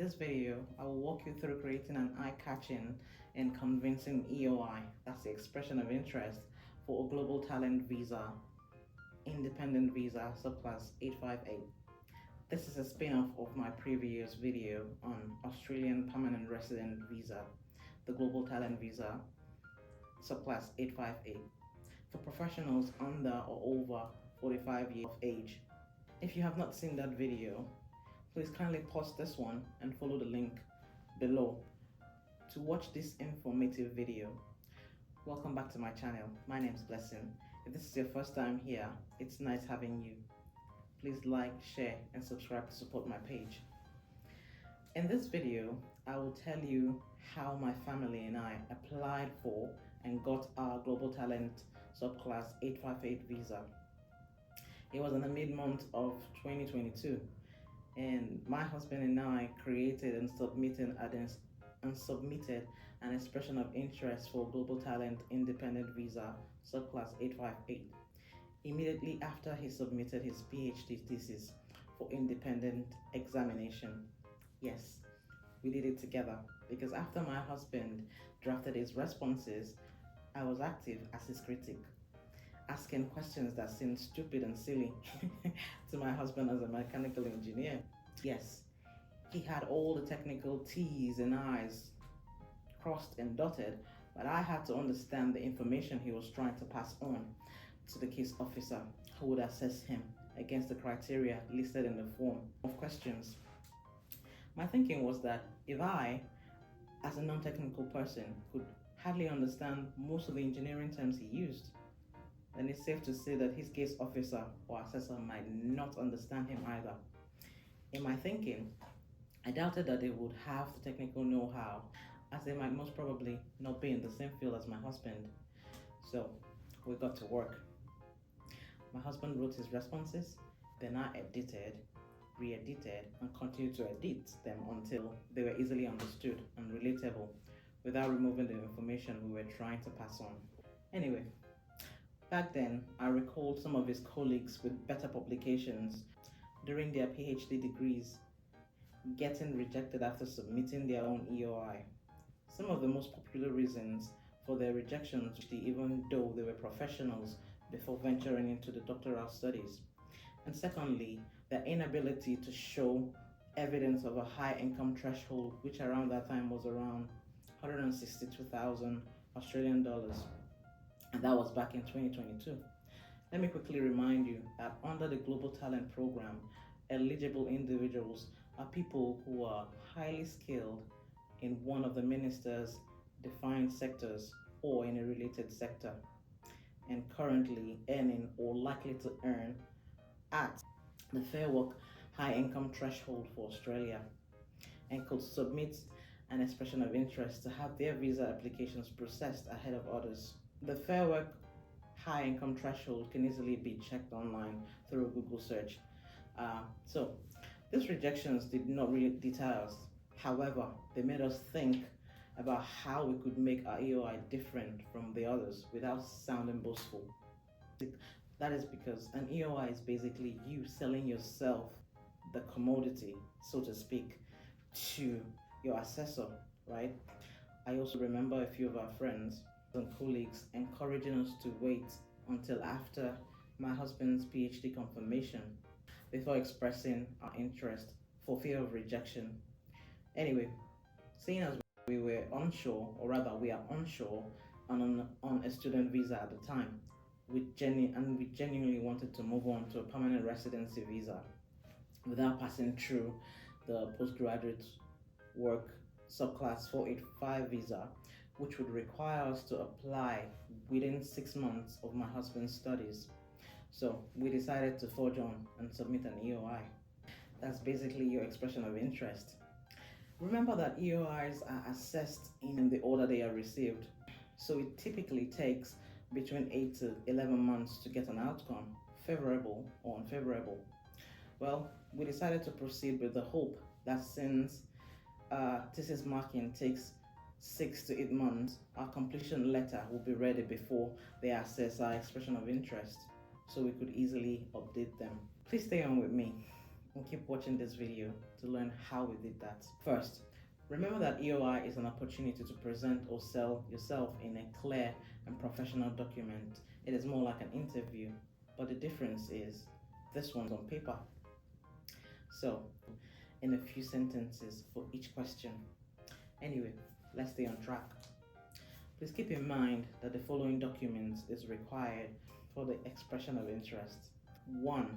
this video, I will walk you through creating an eye-catching and convincing EOI, that's the expression of interest, for a global talent visa, independent visa, subclass 858. This is a spin-off of my previous video on Australian permanent resident visa, the global talent visa, subclass 858, for professionals under or over 45 years of age. If you have not seen that video, please kindly pause this one and follow the link below to watch this informative video. Welcome back to my channel. My name is Blessing. If this is your first time here, it's nice having you. Please like, share, and subscribe to support my page. In this video, I will tell you how my family and I applied for and got our Global Talent Subclass 858 visa. It was in the mid-month of 2022, and my husband and I created and submitted an expression of interest for Global Talent Independent Visa Subclass 858 immediately after he submitted his PhD thesis for independent examination. Yes, we did it together because after my husband drafted his responses, I was active as his critic, asking questions that seemed stupid and silly to my husband as a mechanical engineer. Yes, he had all the technical T's and I's crossed and dotted, but I had to understand the information he was trying to pass on to the case officer who would assess him against the criteria listed in the form of questions. My thinking was that if I, as a non-technical person, could hardly understand most of the engineering terms he used, then it's safe to say that his case officer or assessor might not understand him either. In my thinking, I doubted that they would have the technical know-how, as they might most probably not be in the same field as my husband. So we got to work. My husband wrote his responses, then I edited, re-edited, and continued to edit them until they were easily understood and relatable without removing the information we were trying to pass on. Anyway, back then, I recalled some of his colleagues with better publications during their PhD degrees getting rejected after submitting their own EOI. Some of the most popular reasons for their rejections, even though they were professionals before venturing into the doctoral studies. And secondly, their inability to show evidence of a high income threshold, which around that time was around 162,000 Australian dollars. And that was back in 2022. Let me quickly remind you that under the Global Talent Program, eligible individuals are people who are highly skilled in one of the minister's defined sectors or in a related sector, and currently earning or likely to earn at the Fair Work high income threshold for Australia, and could submit an expression of interest to have their visa applications processed ahead of others. The Fair Work high income threshold can easily be checked online through a Google search. So these rejections did not really deter us. However, they made us think about how we could make our EOI different from the others without sounding boastful. That is because an EOI is basically you selling yourself, the commodity, so to speak, to your assessor, right? I also remember a few of our friends and colleagues encouraging us to wait until after my husband's PhD confirmation before expressing our interest for fear of rejection. Anyway, seeing as we were onshore, or rather we are onshore and on a student visa at the time, we genuinely wanted to move on to a permanent residency visa without passing through the postgraduate work subclass 485 visa, which would require us to apply within 6 months of my husband's studies. So we decided to forge on and submit an EOI. That's basically your expression of interest. Remember that EOIs are assessed in the order they are received. So it typically takes between 8 to 11 months to get an outcome, favorable or unfavorable. Well, we decided to proceed with the hope that since thesis marking takes 6 to 8 months, our completion letter will be ready before they assess our expression of interest, so we could easily update them. Please stay on with me. and keep watching this video to learn how we did that. First, remember that EOI is an opportunity to present or sell yourself in a clear and professional document. It is more like an interview, but the difference is this one's on paper. So, in a few sentences for each question. Anyway, let's stay on track. Please keep in mind that the following documents is required for the expression of interest. 1.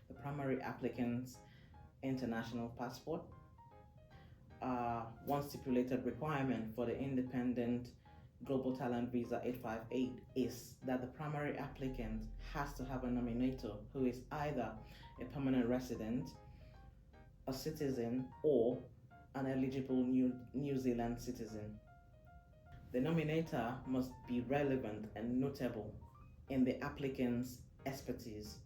The primary applicant's international passport. One stipulated requirement for the Independent Global Talent Visa 858 is that the primary applicant has to have a nominator who is either a permanent resident, a citizen, or an eligible New Zealand citizen. The nominator must be relevant and notable in the applicant's expertise.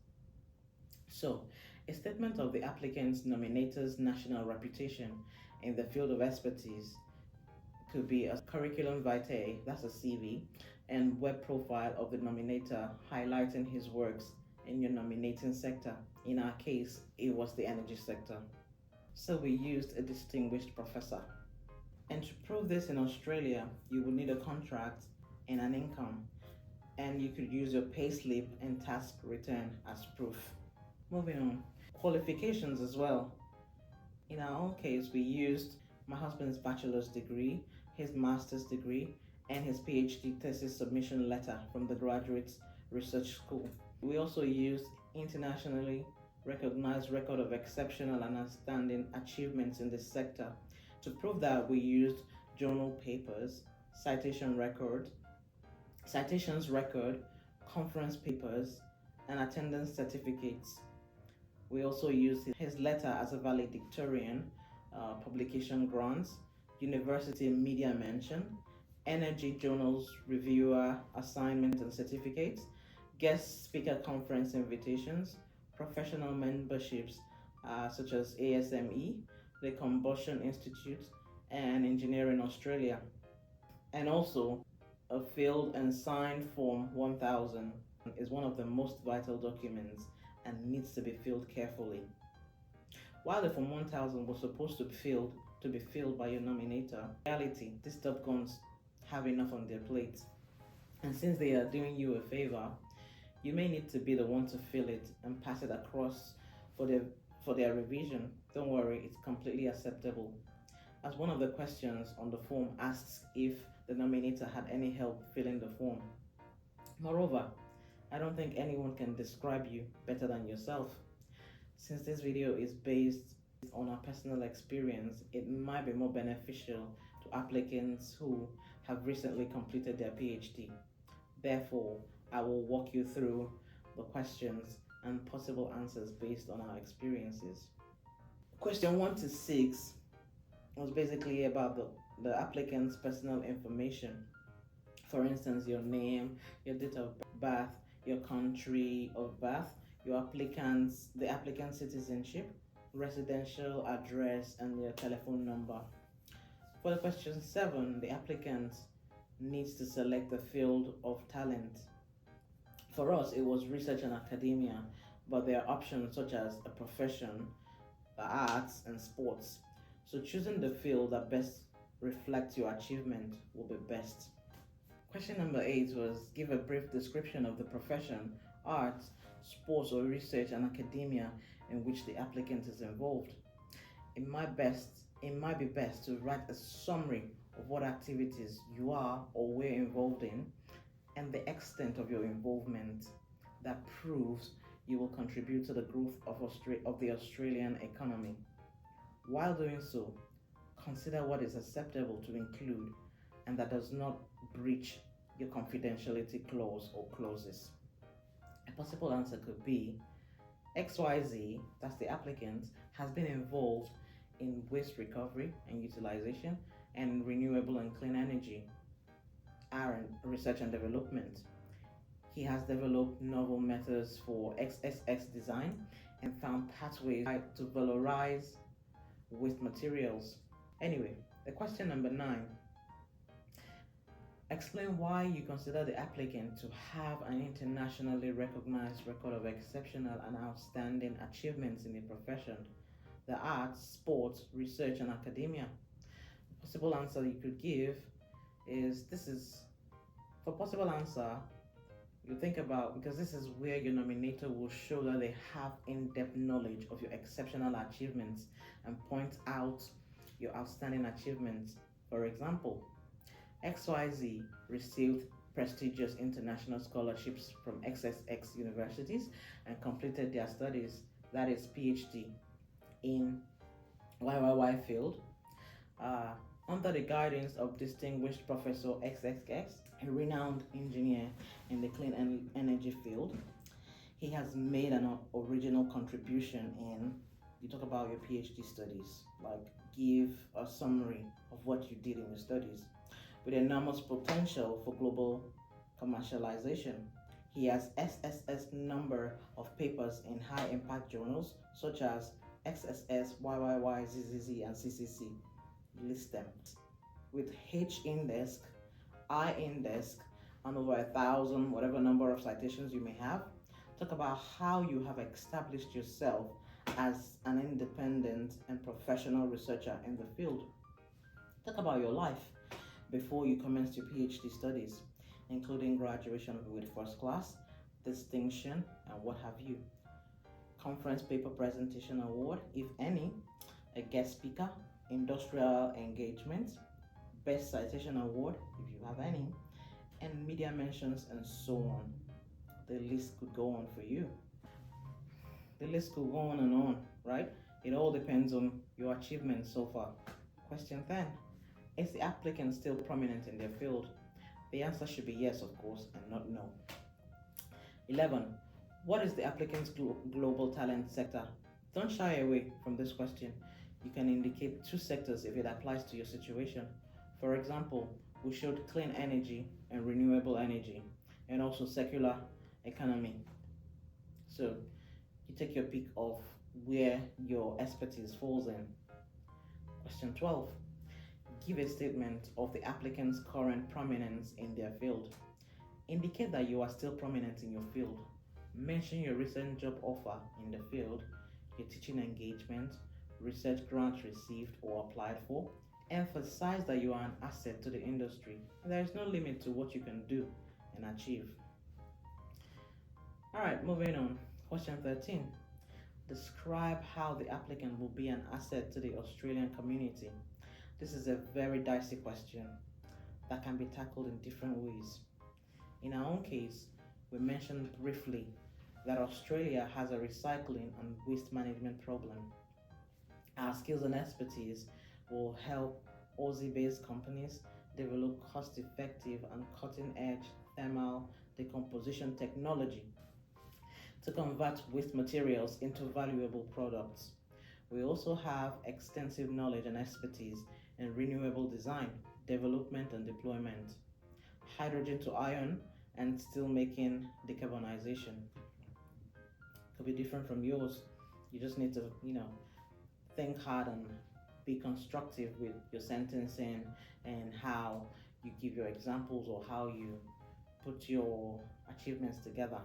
So, a statement of the applicant's nominator's national reputation in the field of expertise could be a curriculum vitae, that's a CV, and web profile of the nominator highlighting his works in your nominating sector. In our case, it was the energy sector. So we used a distinguished professor. And to prove this in Australia, you would need a contract and an income, and you could use your payslip and tax return as proof. Moving on, qualifications as well. In our own case, we used my husband's bachelor's degree, his master's degree, and his PhD thesis submission letter from the Graduate Research School. We also used internationally recognized record of exceptional and outstanding achievements in this sector. To prove that, we used journal papers, citations record, conference papers, and attendance certificates. We also used his letter as a valedictorian, publication grants, university media mention, energy journals reviewer assignment and certificates, guest speaker conference invitations, professional memberships such as ASME, the Combustion Institute, and Engineering Australia, and also a filled and signed Form 1000 is one of the most vital documents and needs to be filled carefully. While the Form 1000 was supposed to be filled by your nominator, in reality, these top guns have enough on their plate. And since they are doing you a favor, you may need to be the one to fill it and pass it across for their revision. Don't worry, it's completely acceptable. As one of the questions on the form asks if the nominator had any help filling the form. Moreover, I don't think anyone can describe you better than yourself. Since this video is based on our personal experience, it might be more beneficial to applicants who have recently completed their PhD. Therefore, I will walk you through the questions and possible answers based on our experiences. Question 1 to 6 was basically about the applicant's personal information. For instance, your name, your date of birth, your country of birth, the applicant's citizenship, residential address, and your telephone number. For the question 7, the applicant needs to select the field of talent. For us, it was research and academia, but there are options such as a profession, the arts, and sports. So choosing the field that best reflects your achievement will be best. Question number 8 was give a brief description of the profession, arts, sports, or research and academia in which the applicant is involved. It might be best to write a summary of what activities you are or were involved in and the extent of your involvement that proves you will contribute to the growth of the Australian economy. While doing so, consider what is acceptable to include and that does not breach your confidentiality clause or clauses. A possible answer could be XYZ, that's the applicant, has been involved in waste recovery and utilization and renewable and clean energy research and development. He has developed novel methods for XXX design and found pathways to valorize waste materials. Anyway, the question number 9. Explain why you consider the applicant to have an internationally recognized record of exceptional and outstanding achievements in the profession, the arts, sports, research, and academia. Possible answer you could give is this is for possible answer. You think about because this is where your nominator will show that they have in-depth knowledge of your exceptional achievements and point out your outstanding achievements. For example, XYZ received prestigious international scholarships from XXX universities and completed their studies, that is PhD, in YYY field uh, under the guidance of distinguished Professor XXX, a renowned engineer in the clean energy field. He has made an original contribution in, you talk about your PhD studies, like give a summary of what you did in your studies. With enormous potential for global commercialization, he has SSS number of papers in high impact journals such as XSS, YYY, ZZZ, and CCC. List them with H index, I index, and over 1,000, whatever number of citations you may have. Talk about how you have established yourself as an independent and professional researcher in the field. Talk about your life before you commenced your PhD studies, including graduation with first class, distinction, and what have you. Conference paper presentation award, if any, a guest speaker, industrial engagement, best citation award, if you have any, and media mentions, and so on. The list could go on for you. The list could go on, right? It all depends on your achievements so far. Question 10. Is the applicant still prominent in their field? The answer should be yes, of course, and not no. 11. What is the applicant's global talent sector? Don't shy away from this question. You can indicate two sectors if it applies to your situation. For example, we showed clean energy and renewable energy, and also circular economy. So you take your pick of where your expertise falls in. Question 12. Give a statement of the applicant's current prominence in their field. Indicate that you are still prominent in your field. Mention your recent job offer in the field, your teaching engagement, research grants received or applied for. Emphasize that you are an asset to the industry. There is no limit to what you can do and achieve. Alright, moving on. Question 13. Describe how the applicant will be an asset to the Australian community. This is a very dicey question that can be tackled in different ways. In our own case, we mentioned briefly that Australia has a recycling and waste management problem. Our skills and expertise will help Aussie-based companies develop cost-effective and cutting-edge thermal decomposition technology to convert waste materials into valuable products. We also have extensive knowledge and expertise in renewable design, development and deployment, hydrogen to iron, and steel making decarbonization. Could be different from yours. You just need to, think hard and be constructive with your sentencing and how you give your examples or how you put your achievements together.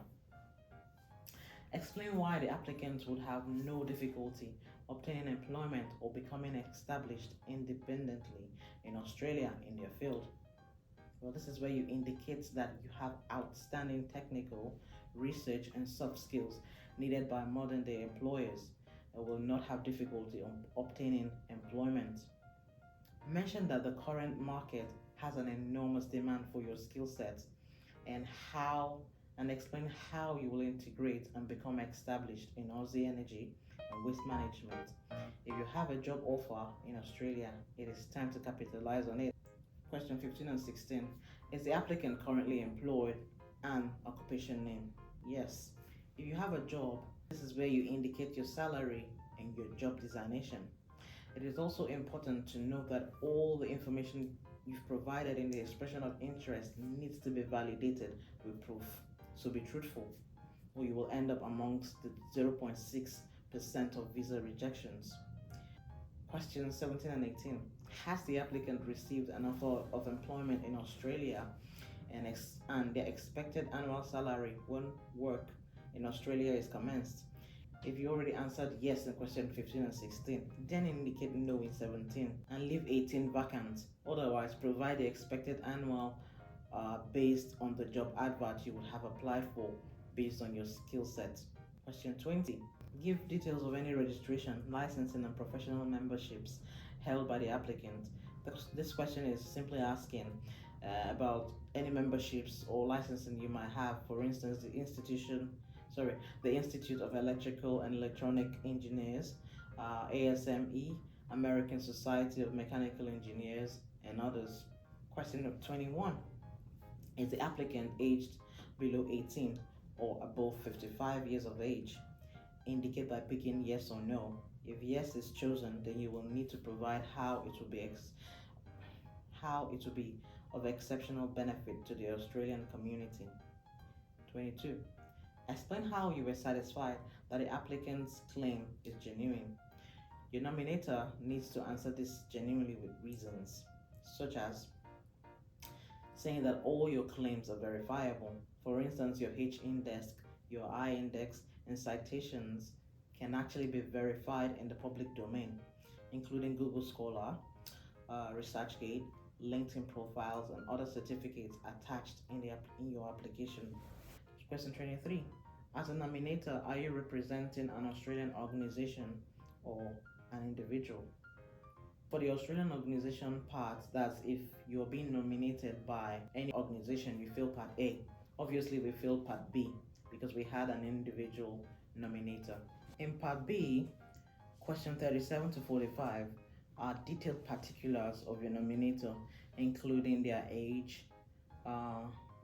Explain why the applicants would have no difficulty obtaining employment or becoming established independently in Australia in their field. Well, this is where you indicate that you have outstanding technical, research, and soft skills needed by modern day employers and will not have difficulty obtaining employment. Mention that the current market has an enormous demand for your skill set and explain how you will integrate and become established in Aussie energy and waste management. If you have a job offer in Australia, it is time to capitalize on it. Question 15 and 16. Is the applicant currently employed and occupation name? Yes. If you have a job, this is where you indicate your salary and your job designation. It is also important to note that all the information you've provided in the expression of interest needs to be validated with proof. So be truthful, or you will end up amongst the 0.6% of visa rejections. Questions 17 and 18. Has the applicant received an offer of employment in Australia and their expected annual salary when work in Australia is commenced? If you already answered yes in question 15 and 16, then indicate no in 17 and leave 18 vacant. Otherwise, provide the expected annual based on the job advert you would have applied for based on your skill set. Question 20. Give details of any registration, licensing, and professional memberships held by the applicant. This question is simply asking about any memberships or licensing you might have. For instance, the Institute of Electrical and Electronic Engineers, ASME, American Society of Mechanical Engineers, and others. Question 21. Is the applicant aged below 18 or above 55 years of age? Indicate by picking yes or no. If yes is chosen, then you will need to provide how it will be of exceptional benefit to the Australian community. 22. Explain how you were satisfied that the applicant's claim is genuine. Your nominator needs to answer this genuinely with reasons, such as saying that all your claims are verifiable. For instance, your H-index, your I-index, and citations can actually be verified in the public domain, including Google Scholar, ResearchGate, LinkedIn profiles, and other certificates attached in your application. Question 23. As a nominator, are you representing an Australian organization or an individual? For the Australian organization part, that's if you're being nominated by any organization, you fill part A. Obviously, we filled part B because we had an individual nominator. In part B, question 37 to 45 are detailed particulars of your nominator, including their age,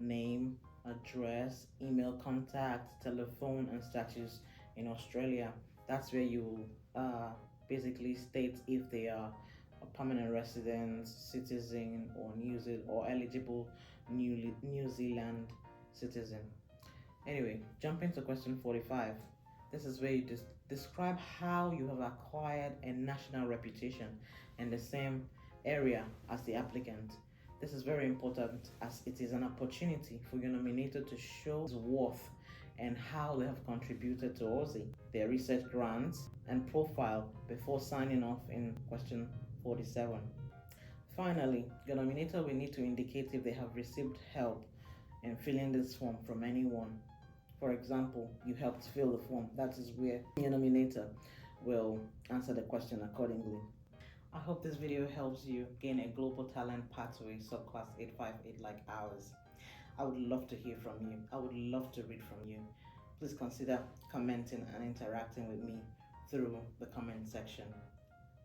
name, address, email contact, telephone, and status in Australia. That's where you basically state if they are a permanent resident, citizen, or eligible New Zealand citizen. Anyway, jumping to question 45. This is where you describe how you have acquired a national reputation in the same area as the applicant. This is very important as it is an opportunity for your nominator to show his worth and how they have contributed to Aussie, their research grants and profile before signing off in question 47. Finally, your nominator will need to indicate if they have received help in filling this form from anyone. For example, you helped fill the form. That is where your nominator will answer the question accordingly. I hope this video helps you gain a global talent pathway subclass 858 like ours. I would love to hear from you. I would love to read from you. Please consider commenting and interacting with me through the comment section.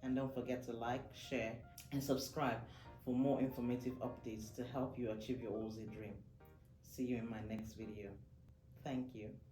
And don't forget to like, share, and subscribe for more informative updates to help you achieve your Aussie dream. See you in my next video. Thank you.